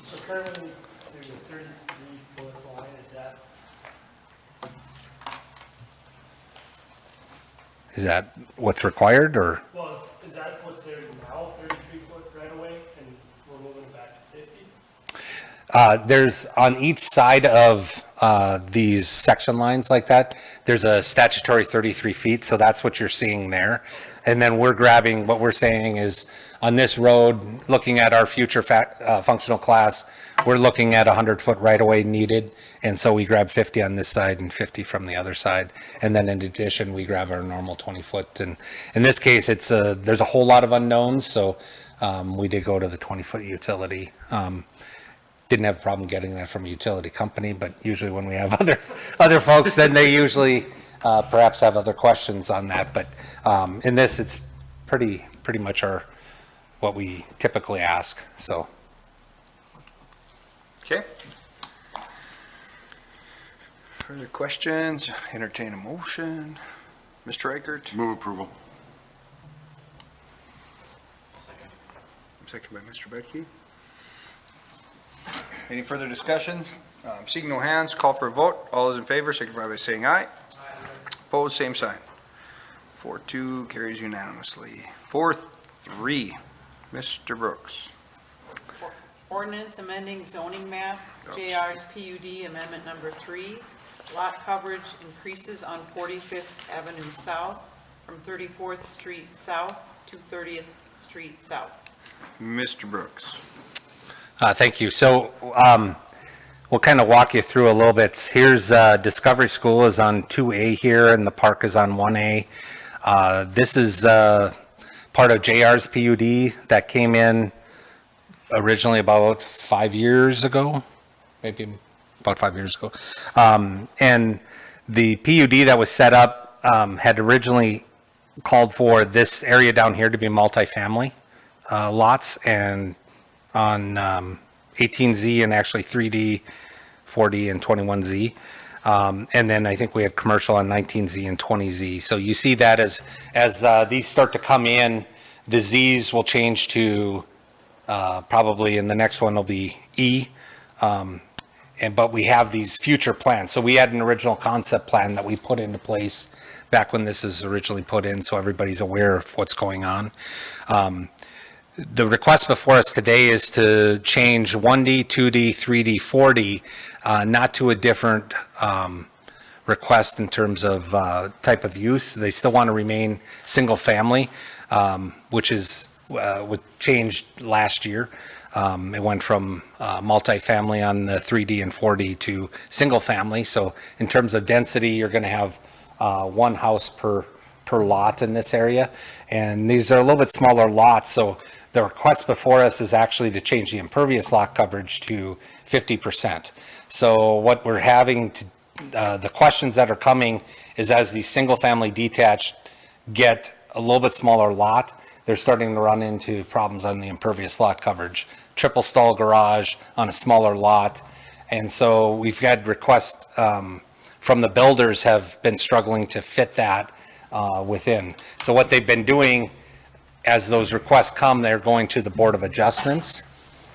So currently, there's a 33-foot line, Is that what's required, or? well, is that what's there now, 33-foot right away, and we're moving it back to 50? There's on each side of these section lines like that, there's a statutory 33 feet, so that's what you're seeing there. And then we're grabbing, what we're saying is, on this road, looking at our future functional class, we're looking at 100-foot right-of-way needed, and so we grab 50 on this side and 50 from the other side. And then in addition, we grab our normal 20-foot. And in this case, it's there's a whole lot of unknowns, so we did go to the 20-foot utility. Didn't have a problem getting that from a utility company, but usually when we have other folks, then they usually perhaps have other questions on that. But in this, it's pretty much what we typically ask. So. Okay. Further questions? Entertain a motion. Mr. Reichert? Move approval. Second by Mr. Bedke. Any further discussions? Seeing no hands, call for a vote. All those in favor, signify by saying aye. Opposed, same sign. 4-2 carries unanimously. 4-3, Mr. Brooks. Ordinance amending zoning map, JR's PUD Amendment Number 3. Lot coverage increases on 45th Avenue South from 34th Street South to 30th Street South. Mr. Brooks. Thank you. So we'll kind of walk you through a little bit. Here's Discovery School is on 2A here, and the park is on 1A. This is part of JR's PUD that came in originally about 5 years ago, maybe about 5 years ago. And the PUD that was set up had originally called for this area down here to be multifamily lots, and on 18Z and actually 3D, 4D, and 21Z. And then I think we have commercial on 19Z and 20Z. So you see that as these start to come in, the Zs will change to probably, and the next one will be E. But we have these future plans. So we had an original concept plan that we put into place back when this is originally put in, so everybody's aware of what's going on. The request before us today is to change 1D, 2D, 3D, 4D, not to a different request in terms of type of use. They still want to remain single family, which is what changed last year. It went from multifamily on the 3D and 4D to single family. So in terms of density, you're going to have one house per lot in this area. And these are a little bit smaller lots. So the request before us is actually to change the impervious lot coverage to 50%. So what we're having to, the questions that are coming is as these single family detached get a little bit smaller lot, they're starting to run into problems on the impervious lot coverage. Triple stall garage on a smaller lot. And so we've had requests from the builders have been struggling to fit that within. So what they've been doing as those requests come, they're going to the Board of Adjustments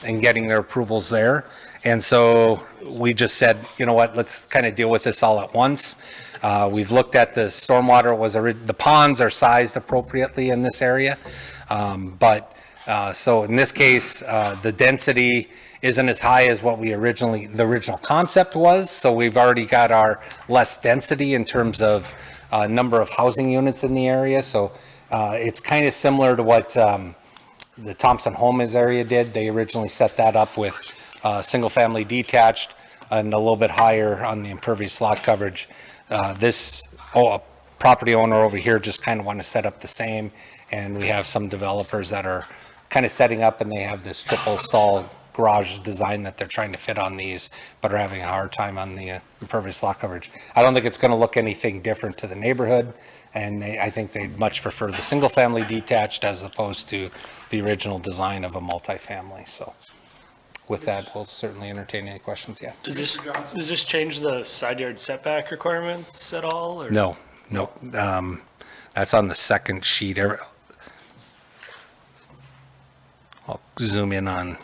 and getting their approvals there. And so we just said, you know what, let's kind of deal with this all at once. We've looked at the stormwater, the ponds are sized appropriately in this area. So in this case, the density isn't as high as what the original concept was. So we've already got our less density in terms of number of housing units in the area. So it's kind of similar to what the Thompson Homes area did. They originally set that up with single family detached and a little bit higher on the impervious lot coverage. A property owner over here just kind of want to set up the same, and we have some developers that are kind of setting up and they have this triple stall garage design that they're trying to fit on these, but are having a hard time on the impervious lot coverage. I don't think it's going to look anything different to the neighborhood, and I think they'd much prefer the single family detached as opposed to the original design of a multifamily. So with that, we'll certainly entertain any questions. Yeah. Does this change the side yard setback requirements at all? Or? No. That's on the second sheet. I'll zoom in on.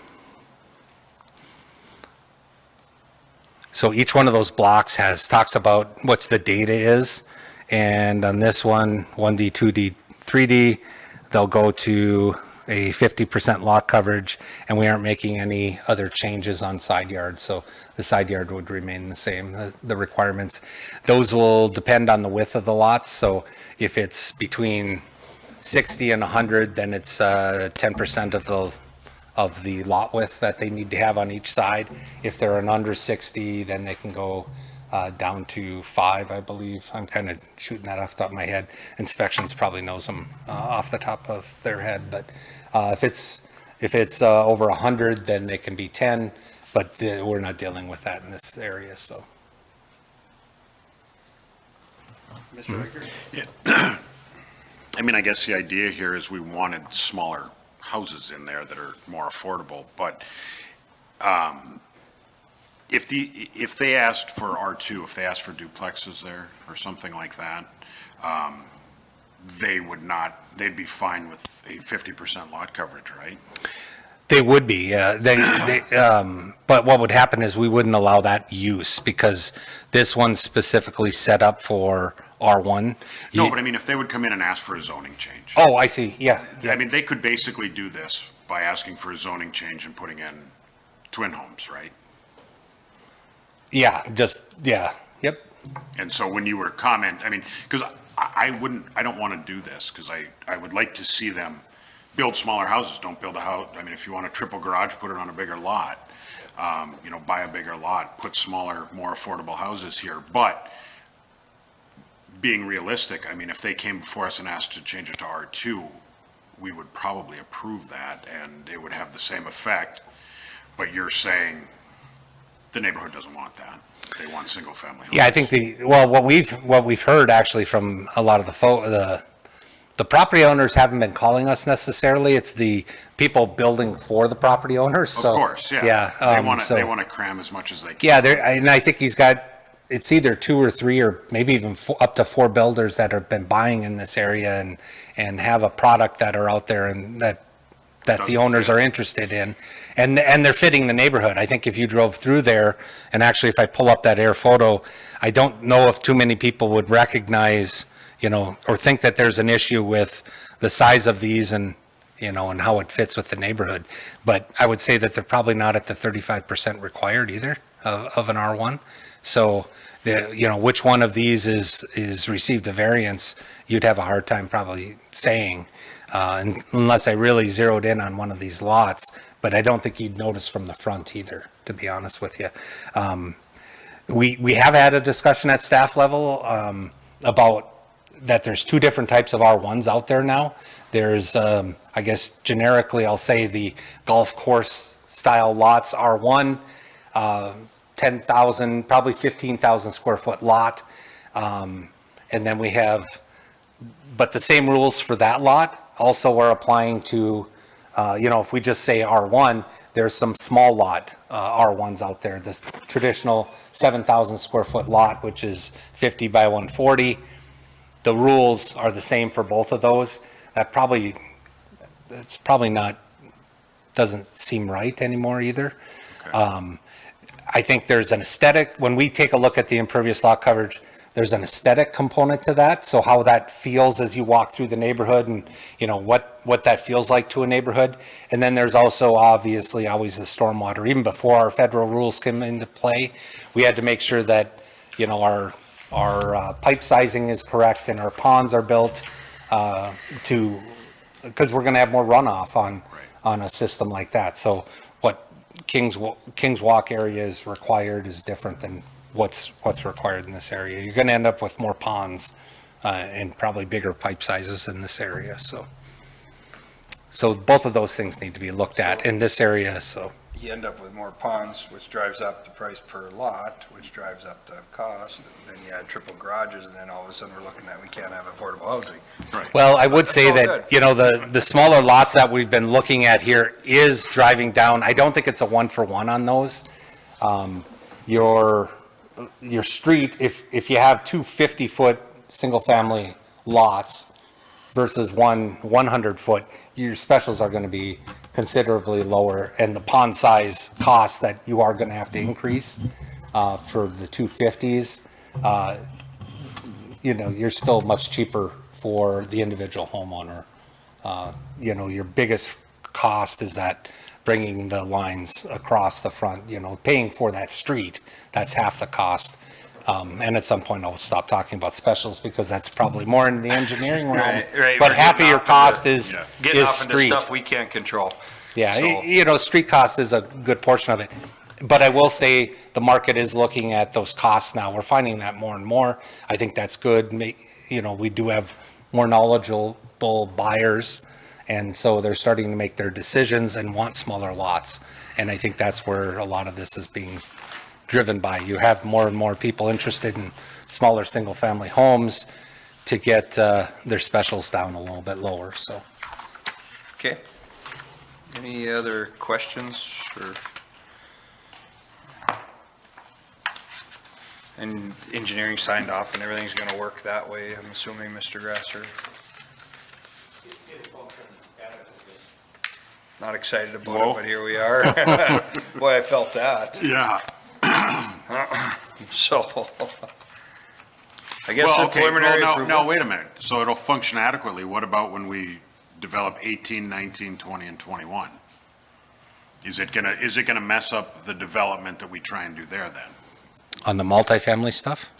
So each one of those blocks talks about what the data is. And on this one, 1D, 2D, 3D, they'll go to a 50% lot coverage, and we aren't making any other changes on side yards, so the side yard would remain the same. The requirements, those will depend on the width of the lots, so if it's between 60 and 100, then it's 10% of the lot width that they need to have on each side. If they're an under 60, then they can go down to 5, I believe. I'm kind of shooting that off the top of my head. Inspections probably knows them off the top of their head, but if it's over 100, then they can be 10, but we're not dealing with that in this area, so. Mr. Riker? I mean, I guess the idea here is we wanted smaller houses in there that are more affordable, but if they asked for R2, if they asked for duplexes there or something like that, they'd be fine with a 50% lot coverage, right? They would be, but what would happen is we wouldn't allow that use because this one's specifically set up for R1. No, but I mean, if they would come in and ask for a zoning change. Oh, I see, yeah. I mean, they could basically do this by asking for a zoning change and putting in twin homes, right? Yeah, yep. And so when you were I mean, because I don't want to do this because I would like to see them build smaller houses. Don't build a house. I mean, if you want a triple garage, put it on a bigger lot. Buy a bigger lot, put smaller, more affordable houses here. But being realistic, I mean, if they came before us and asked to change it to R2, we would probably approve that and it would have the same effect. But you're saying the neighborhood doesn't want that. They want single family homes. Yeah, I think what we've heard actually from a lot of the property owners haven't been calling us necessarily. It's the people building for the property owners. So, of course, yeah. Yeah. They want to cram as much as they can. Yeah, and I think it's either 2 or 3 or maybe even up to 4 builders that have been buying in this area and have a product that are out there and that the owners are interested in, and they're fitting the neighborhood. I think if you drove through there, and actually if I pull up that air photo, I don't know if too many people would recognize, or think that there's an issue with the size of these and how it fits with the neighborhood. But I would say that they're probably not at the 35% required either of an R1. So, which one of these is received a variance, you'd have a hard time probably saying, unless I really zeroed in on one of these lots, but I don't think you'd notice from the front either, to be honest with you. We have had a discussion at staff level about that there's 2 different types of R1s out there now. There's, I guess generically I'll say the golf course style lots R1, 10,000, probably 15,000 square foot lot. And then we have, but the same rules for that lot also are applying to, if we just say R1, there's some small lot R1s out there. This traditional 7,000 square foot lot, which is 50 by 140. The rules are the same for both of those. It's probably not, doesn't seem right anymore either. Okay. I think there's an aesthetic, when we take a look at the impervious lot coverage, there's an aesthetic component to that. So how that feels as you walk through the neighborhood and, what that feels like to a neighborhood. And then there's also obviously always the stormwater. Even before our federal rules came into play, we had to make sure that, our pipe sizing is correct and our ponds are built because we're going to have more runoff on a system like that. So what Kings Walk area is required is different than what's required in this area. You're going to end up with more ponds and probably bigger pipe sizes in this area. So both of those things need to be looked at in this area. So you end up with more ponds, which drives up the price per lot, which drives up the cost. And then you add triple garages, and then all of a sudden we're looking at we can't have affordable housing. Right. Well, I would say that, the smaller lots that we've been looking at here is driving down. I don't think it's a 1-for-1 on those. Your street, if you have 2 50-foot single-family lots versus one 100-foot, your specials are going to be considerably lower, and the pond size costs that you are going to have to increase for the 250s, you're still much cheaper for the individual homeowner. Your biggest cost is that bringing the lines across the front, paying for that street, that's half the cost. And at some point I'll stop talking about specials because that's probably more in the engineering realm. Right. But We're half of getting your off cost into- is Getting off into street. stuff we can't control. Yeah, So- street cost is a good portion of it. But I will say the market is looking at those costs now. We're finding that more and more. I think that's good. We do have more knowledgeable buyers. And so they're starting to make their decisions and want smaller lots. And I think that's where a lot of this is being driven by. You have more and more people interested in smaller single-family homes to get their specials down a little bit lower, so. Okay. Any other questions or? And engineering signed off and everything's gonna work that way, I'm assuming, Mr. Grasser? Not excited about Whoa. it, but here we are. Boy, I felt that. Yeah. So, I guess Well, the okay, preliminary well, approval. no, wait a minute. So it'll function adequately. What about when we develop 18, 19, 20, and 21? Is it gonna mess up the development that we try and do there then? On the multifamily stuff?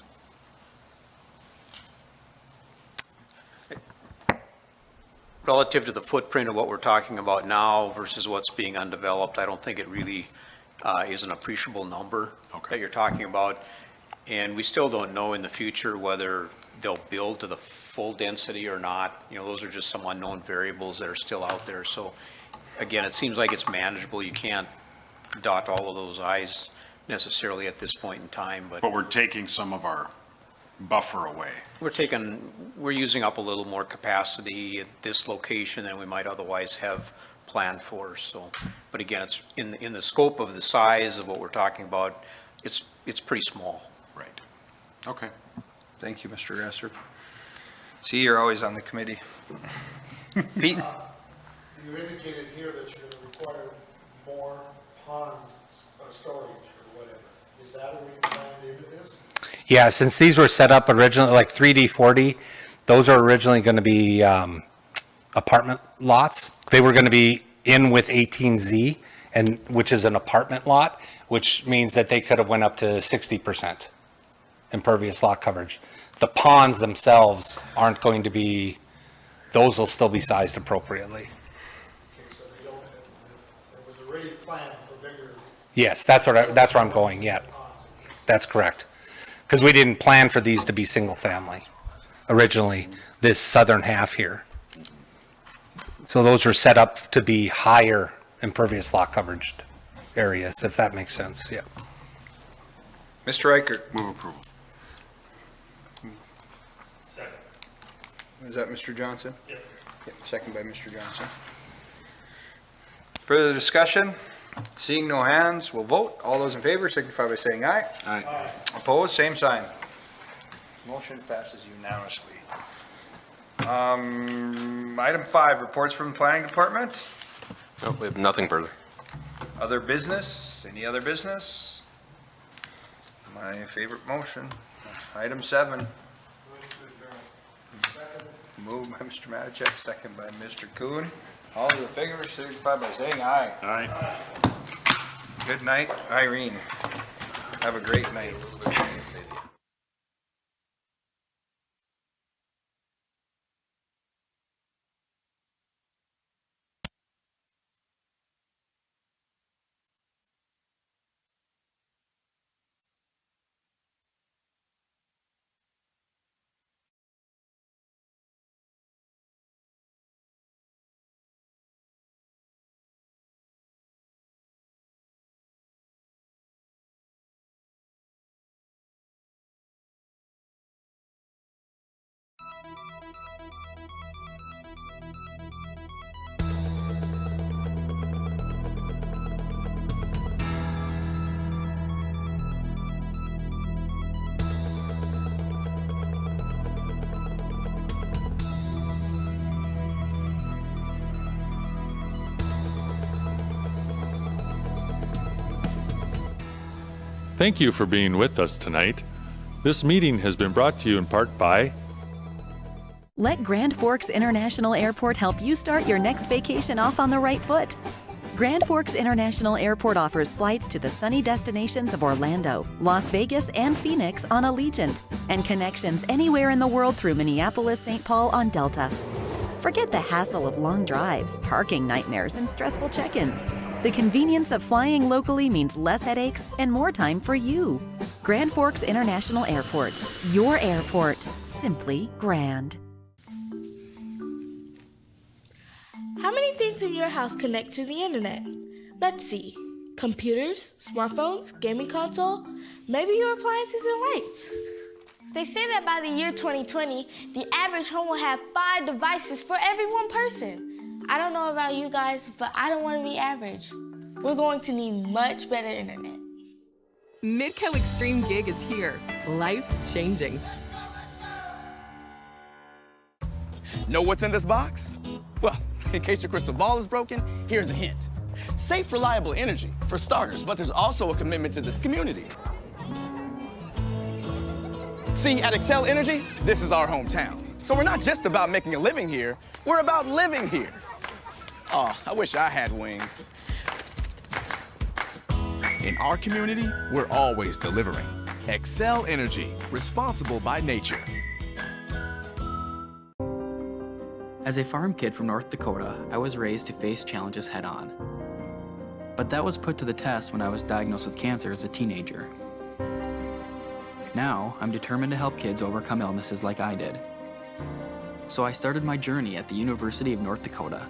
Relative to the footprint of what we're talking about now versus what's being undeveloped, I don't think it really is an appreciable number that you're talking about. And we still don't know in the future whether they'll build to the full density or not. Those are just some unknown variables that are still out there. So again, it seems like it's manageable. You can't dot all of those i's necessarily at this point in time, but But we're taking some of our buffer away. we're using up a little more capacity at this location than we might otherwise have planned for, so. But again, it's in the scope of the size of what we're talking about, it's pretty small. Right. Okay. Thank you, Mr. Grasser. See, you're always on the committee. Pete? You indicated here that you're gonna require more pond storage or whatever. Is that already planned into this? Yeah, since these were set up originally, like 3D, 4D, those are originally going to be apartment lots. They were going to be in with 18Z, and which is an apartment lot, which means that they could have went up to 60% impervious lot coverage. The ponds themselves aren't going to be, those will still be sized appropriately. Okay, so they don't, it was already planned for bigger. Yes, that's where I'm going, yeah. That's correct. Because we didn't plan for these to be single family originally, this southern half here. So those are set up to be higher impervious lot coverage areas, if that makes sense, yeah. Mr. Reichert? Move approval. Second. Is that Mr. Johnson? Yep. Second by Mr. Johnson. Further discussion? Seeing no hands, we'll vote. All those in favor signify by saying aye. Aye. Opposed, same sign. Motion passes unanimously. Item 5, reports from the planning department. Nope, we have nothing further. Other business, any other business? My favorite motion. Item 7. Moved by Mr. Matichak, second by Mr. Kuhn. All those in favor signify by saying aye. Aye. Good night, Irene. Have a great night. Thank you for being with us tonight. This meeting has been brought to you in part by Let Grand Forks International Airport help you start your next vacation off on the right foot. Grand Forks International Airport offers flights to the sunny destinations of Orlando, Las Vegas, and Phoenix on Allegiant, and connections anywhere in the world through Minneapolis-St. Paul on Delta. Forget the hassle of long drives, parking nightmares, and stressful check-ins. The convenience of flying locally means less headaches and more time for you. Grand Forks International Airport, your airport, simply grand. How many things in your house connect to the internet? Let's see. Computers, smartphones, gaming console, maybe your appliances and lights. They say that by the year 2020, the average home will have 5 devices for every one person. I don't know about you guys, but I don't want to be average. We're going to need much better internet. Midco Extreme Gig is here. Life changing. Know what's in this box? Well, in case your crystal ball is broken, here's a hint. Safe, reliable energy, for starters, but there's also a commitment to this community. See, at Excel Energy, this is our hometown. So we're not just about making a living here, we're about living here. Oh, I wish I had wings. In our community, we're always delivering. Excel Energy, responsible by nature. As a farm kid from North Dakota, I was raised to face challenges head-on. But that was put to the test when I was diagnosed with cancer as a teenager. Now, I'm determined to help kids overcome illnesses like I did. So I started my journey at the University of North Dakota.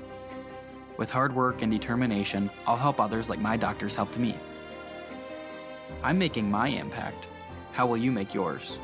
With hard work and determination, I'll help others like my doctors helped me. I'm making my impact. How will you make yours?